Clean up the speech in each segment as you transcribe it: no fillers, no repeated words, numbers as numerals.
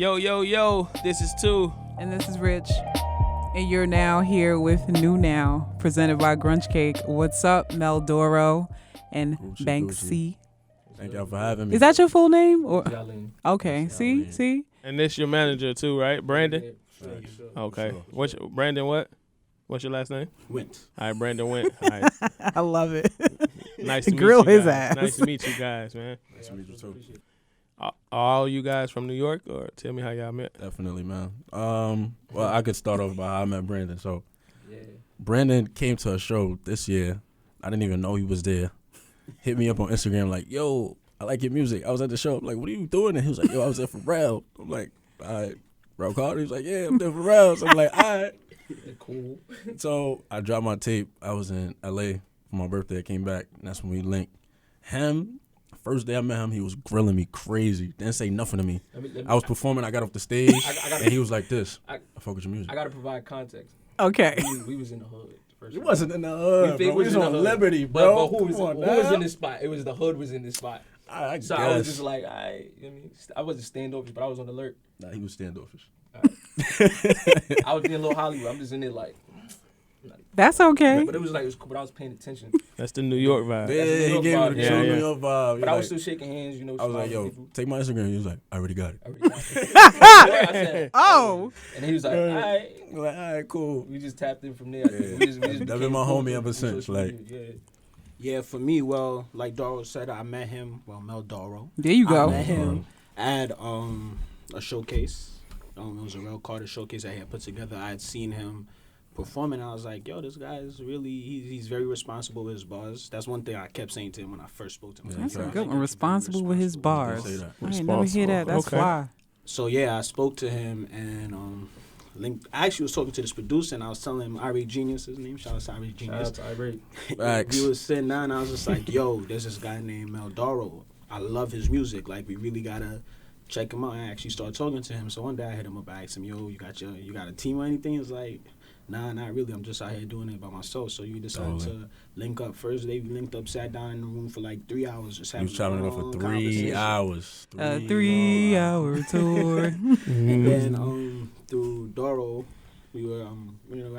Yo, yo, yo, this is Two. And this is Rich. And you're now here with New Now, presented by GRUNGECAKE. What's up, Doro and Banxsy? Thank y'all for having me. Is that your full name? Or Aliym. okay, Aliym. see? And this your manager too, right? Brandon? Yeah, Okay. Sure. Brandon what? What's your last name? Wint. All right, Brandon Wint. All right. I love it. Nice to meet Grill you his guys. ass. Nice to meet you guys, man. Nice to meet you too. Are all you guys from New York, or tell me how y'all met? Definitely, man. Well, I could start off by how I met Brandon. So, Yeah. Brandon came to a show this year. I didn't even know he was there. Hit me up on Instagram like, yo, I like your music. I was at the show. I'm like, what are you doing? And he was like, yo, I was there for Pharrell. I'm like, all right. Bro called. He was like, yeah, I'm there for Pharrell. So I'm like, all right. Cool. So I dropped my tape. I was in L.A. for my birthday. I came back, and that's when we linked. First day I met him, he was grilling me crazy. Didn't say nothing to me. I was performing. I got off the stage, and he was like this. I fuck with your music. I gotta provide context. Okay. We was in the hood. First You time. wasn't in the hood, We bro. We was in the on hood. Liberty, bro. But who was in this spot? It was the hood was in this spot. I So guess. I was just like, I wasn't standoffish, but I was on alert. Nah, he was standoffish. I was being a little Hollywood. I'm just in there like, That's okay. but it was cool. But I was paying attention. That's the New York vibe. Yeah, New he York gave vibe. me the Yeah, true yeah. New York vibe. But I Like, was still shaking hands, you know. I was like, yo, smiling people. take my Instagram. He was like, I already got it. I already got it. I said, Oh. and he was like, all right. I'm like, all right, cool. We just tapped in from there. Yeah. We just That became been my cool homie on ever since, social like- media, Yeah, for me, well, like Doro said, I met him, Mel Doro. There you I go. met him at a showcase. It was a Real Carter showcase I had put together. I had seen him performing, and I was like, yo, this guy is really, he's very responsible with his bars. That's one thing I kept saying to him when I first spoke to him. Yeah, That's a Very good one. Responsible with his bars. Say that. I ain't never hear that. That's Okay. fly. So, yeah, I spoke to him, and I actually was talking to this producer, and I was telling him Irate Genius, his name. Shout out to Irate yeah. Shout Genius. out to Irate. Facts. We was sitting down, and I was just like, yo, there's this guy named Mel Doro. I love his music. Like, we really gotta check him out. I actually started talking to him. So one day I hit him up. I asked him, yo, you got a team or anything? He was like, nah, not really. I'm just out here doing it by myself. So you decided to link up. First day we linked up, sat down in the room for like 3 hours. Just He having was chopping it up for 3 hours. 3-hour tour. And then through Doro, we were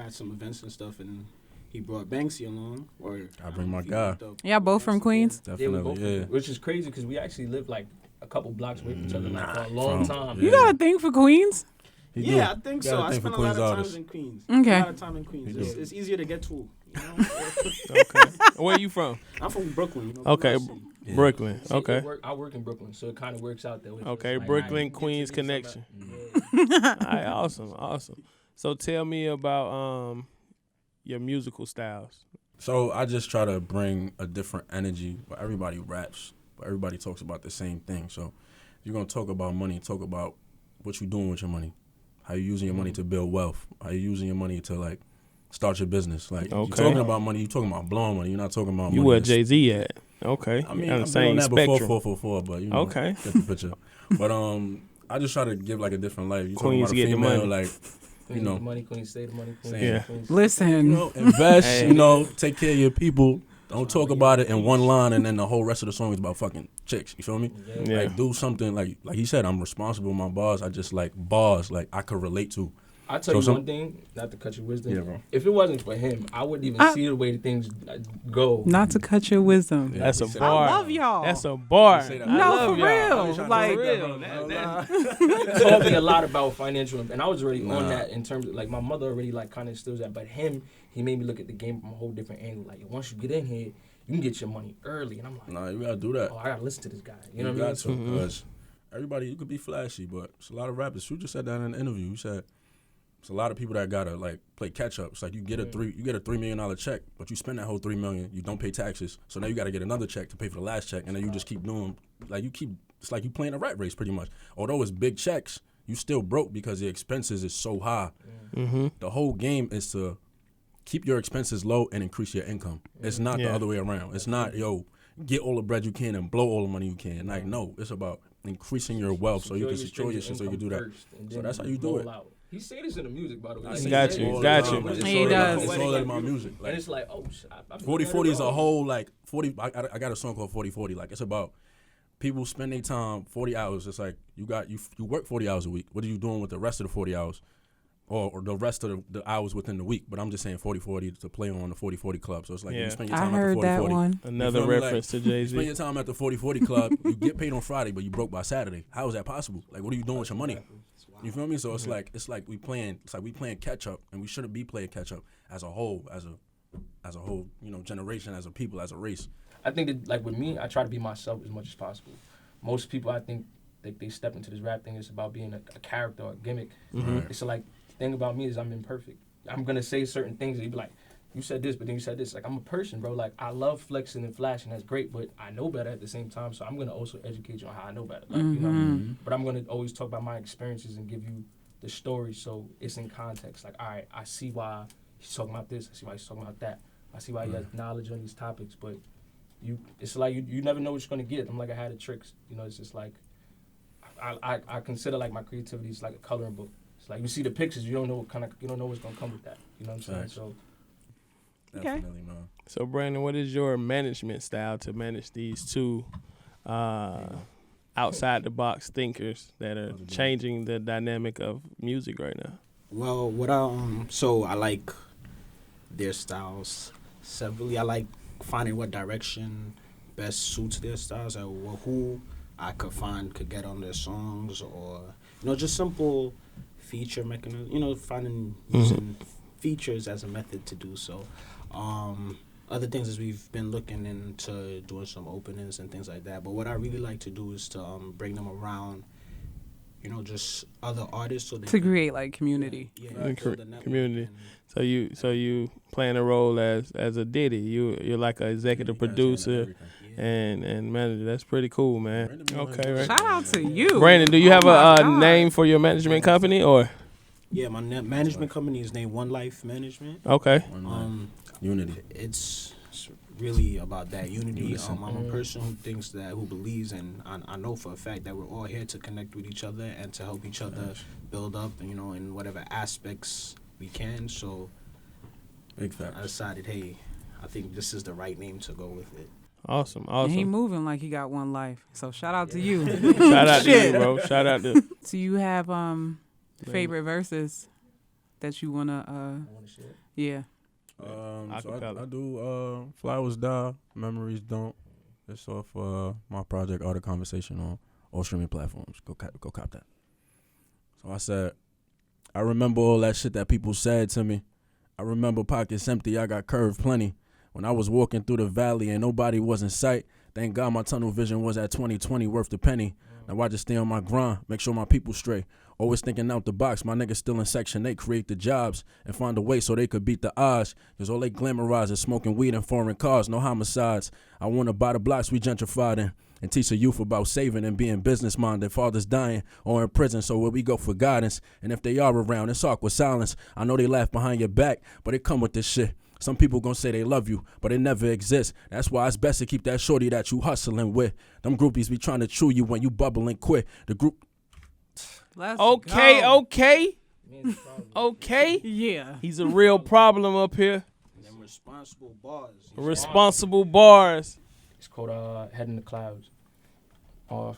at some events and stuff, and he brought Banxsy along. I bring my he guy. linked up Y'all both from Queens? Yeah, we Definitely, both, yeah. which is crazy because we actually lived like a couple blocks away from each other like, for a long from- time. You Yeah. got a thing for Queens? He Yeah, do. I think Got so. a I thing spent for a lot Queens of artists. time in Queens. Okay. A lot of time in Queens. He It's, do. it's easier to get to. You know? Okay. Where you from? I'm from Brooklyn. You know, Okay, Brooklyn City. Yeah. Brooklyn. See, Okay. I work in Brooklyn, so it kind of works out that way. Okay, It's like, Brooklyn, alright, Queens get to meet connection. somebody. All right, awesome. So tell me about your musical styles. So I just try to bring a different energy. But everybody raps, but everybody talks about the same thing. So if you're gonna talk about money, talk about what you're doing with your money. How you using your money to build wealth. How you using your money to like start your business. Like you're Okay. talking about money, you're talking about blowing money. You're not talking about You money. where that's- Jay-Z at? Okay. I mean, on the I've been same on that spectrum. before 444, but you know, Okay. get the picture. But I just try to give like a different life. You talking Queens about a get the female, money. like Queens You know. get the money, Queens stay the money. Queens, Same. Yeah. Queens. Listen. you know, invest. Hey. You know, take care of your people. Don't talk about it in one line and then the whole rest of the song is about fucking chicks. You feel me? Yeah. Like do something like he said. I'm responsible with my bars. I just like bars like I could relate to. I'll tell So you some- one thing, not to cut your wisdom. Yeah, bro. If it wasn't for him, I wouldn't even see the way the things go. Not to cut your wisdom. That's a He said- bar. I love y'all. That's a bar. You say that. I No, love for y'all. real. Like, For real. He taught me a lot about financial, and I was already on Nah. that in terms of like my mother already like kind of instills that, but he made me look at the game from a whole different angle. Like once you get in here, you can get your money early, and I'm like, Nah, you gotta do that. oh, I gotta listen to this guy. You know you what I got mean? to because everybody you could be flashy, but it's a lot of rappers. You just said that in an interview. You said it's a lot of people that gotta like play catch up. It's like you get a $3 million check, but you spend that whole $3 million. You don't pay taxes, so now you gotta get another check to pay for the last check, and then you just keep doing like It's like you playing a rat race pretty much. Although it's big checks, you still broke because the expenses is so high. Mm-hmm. The whole game is to keep your expenses low and increase your income. It's not the Yeah. other way around. It's not get all the bread you can and blow all the money you can. Like no, it's about increasing your wealth so you can secure your shit so you can do that. So that's how you do it. He say this in the music, by the way. I Like, say he Got say you, it. all got the you. time. It's He all does. It's all in my music. And Like, it's like, oh, shit. 40/40 is a whole like 40. I got a song called 40/40. Like it's about people spend their time 40 hours. It's like you work 40 hours a week. What are you doing with the rest of the 40 hours? Or the rest of the hours within the week, but I'm just saying 40-40 to play on the 40-40 club. So it's like you spend your time at the 40-40. That one. Another reference to Jay-Z. You spend your time at the 40-40 club, you get paid on Friday, but you broke by Saturday. How is that possible? Like, what are you doing with your money? You feel me? So it's like we playing catch up, and we shouldn't be playing catch up as a whole, as a whole, generation, as a people, as a race. I think that, like, with me, I try to be myself as much as possible. Most people, I think, they step into this rap thing, it's about being a character or a gimmick. Mm-hmm. It's like, thing about me is I'm imperfect. I'm gonna say certain things and you be like, you said this, but then you said this. Like, I'm a person, bro. Like, I love flexing and flashing. That's great, but I know better at the same time. So I'm gonna also educate you on how I know better. Like, you know what I mean? But I'm gonna always talk about my experiences and give you the story so it's in context. Like, all right, I see why he's talking about this. I see why he's talking about that. I see why he has knowledge on these topics. But it's like you never know what you're gonna get. I'm like I had the tricks. It's just like I consider like my creativity is like a coloring book. It's like you see the pictures, you don't know what's gonna come with that. You know what I'm saying? So definitely, man. So Brandon, what is your management style to manage these two outside the box thinkers that are changing the dynamic of music right now? Well, so I like their styles severally. I like finding what direction best suits their styles, or who I could get on their songs, or just simple feature mechanism, finding using features as a method to do so. Other things is we've been looking into doing some openings and things like that. But what I really like to do is to bring them around, just other artists so they to create like community. Community. So you playing a role as a Diddy. You're like an executive producer and manager. That's pretty cool, man. Okay, right. Shout out to you, Brandon. Do you have a name for your management company or? Yeah, my management company is named One Life Management. Okay. Unity. It's really about that unity. I'm a person who believes, and I know for a fact that we're all here to connect with each other and to help each other build up, in whatever aspects we can. So, Big fact. I decided, hey, I think this is the right name to go with it. Awesome. And he moving like he got one life. So shout out to you. Shout out to you, bro. Shout out to. Do you have favorite verses that you wanna share? Yeah. So I do Flowers Die, Memories Don't. It's off my project Art of Conversation on all streaming platforms. Go cop that. So I said, I remember all that shit that people said to me. I remember pockets empty, I got curved plenty. When I was walking through the valley and nobody was in sight, thank God my tunnel vision was at 20/20 worth the penny. Now I just stay on my grind, make sure my people straight. Always thinking out the box, my niggas still in Section 8, create the jobs and find a way so they could beat the odds. Cause all they glamorize is smoking weed and foreign cars, no homicides. I wanna buy the blocks we gentrified in and teach the youth about saving and being business-minded. Fathers dying or in prison, so where we go for guidance. And if they are around, it's awkward silence. I know they laugh behind your back, but it come with this shit. Some people gon' say they love you, but it never exists. That's why it's best to keep that shorty that you hustling with. Them groupies be trying to chew you when you bubble and quit. The group. Let's Okay. Yeah. He's a real problem up here. Them responsible bars. Responsible bars. It's called Head in the Clouds. I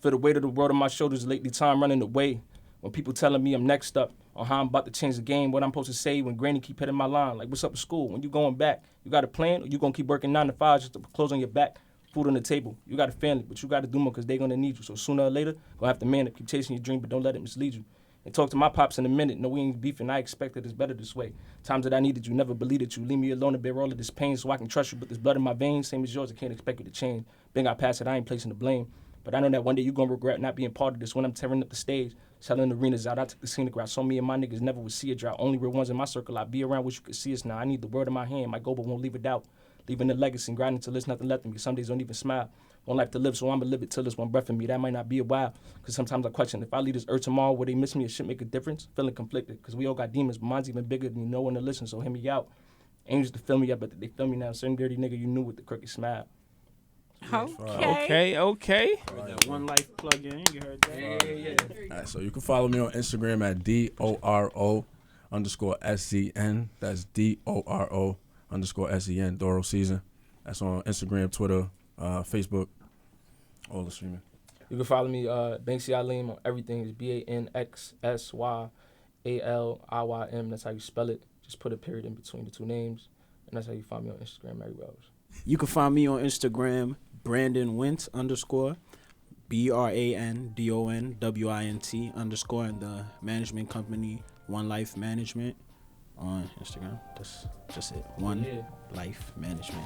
feel the weight of the world on my shoulders lately, time running away. When people telling me I'm next up, or how I'm about to change the game, what I'm supposed to say when granny keep hitting my line. Like, what's up with school? When you going back, you got a plan, or you gonna keep working 9 to 5 just to put clothes on your back, food on the table. You got a family, but you got to do more because they gonna need you. So sooner or later, gonna have to man up, keep chasing your dream, but don't let it mislead you. And talk to my pops in a minute. No, we ain't beefing. I expected it's better this way. Times that I needed you, never believed you. Leave me alone and bear all of this pain so I can trust you. But this blood in my veins, same as yours, I can't expect you to change. Being I pass it, I ain't placing the blame. But I know that one day you gonna regret not being part of this when I'm tearing up the stage. Selling arenas out, I took the scenic route. So me and my niggas never would see a drought. Only real ones in my circle, I be around, wish you could see us now. I need the word in my hand, my goal but won't leave a doubt. Leaving a legacy, grinding till there's nothing left of me. Some days don't even smile. One life to live, so I'ma live it till there's one breath in me. That might not be a while, cause sometimes I question, if I leave this earth tomorrow, will they miss me? It should make a difference. Feeling conflicted, cause we all got demons, but mine's even bigger than no one to listen, so hear me out. Angels to feel me up, but they feel me now. Certain dirty nigga you knew with the crooked smile. Okay. That One Life plug in. You heard that? Yeah. All right, so you can follow me on Instagram at DORO_SEN. That's DORO_SEN, Doro Season. That's on Instagram, Twitter, Facebook. All the streaming. You can follow me, Banxsy Aliym, on everything. It's BANXSYALIYM. That's how you spell it. Just put a period in between the two names. And that's how you find me on Instagram everywhere else. You can find me on Instagram, Brandon Wint _, BRANDONWINT _, and the management company One Life Management on Instagram. That's just it. One Life Management.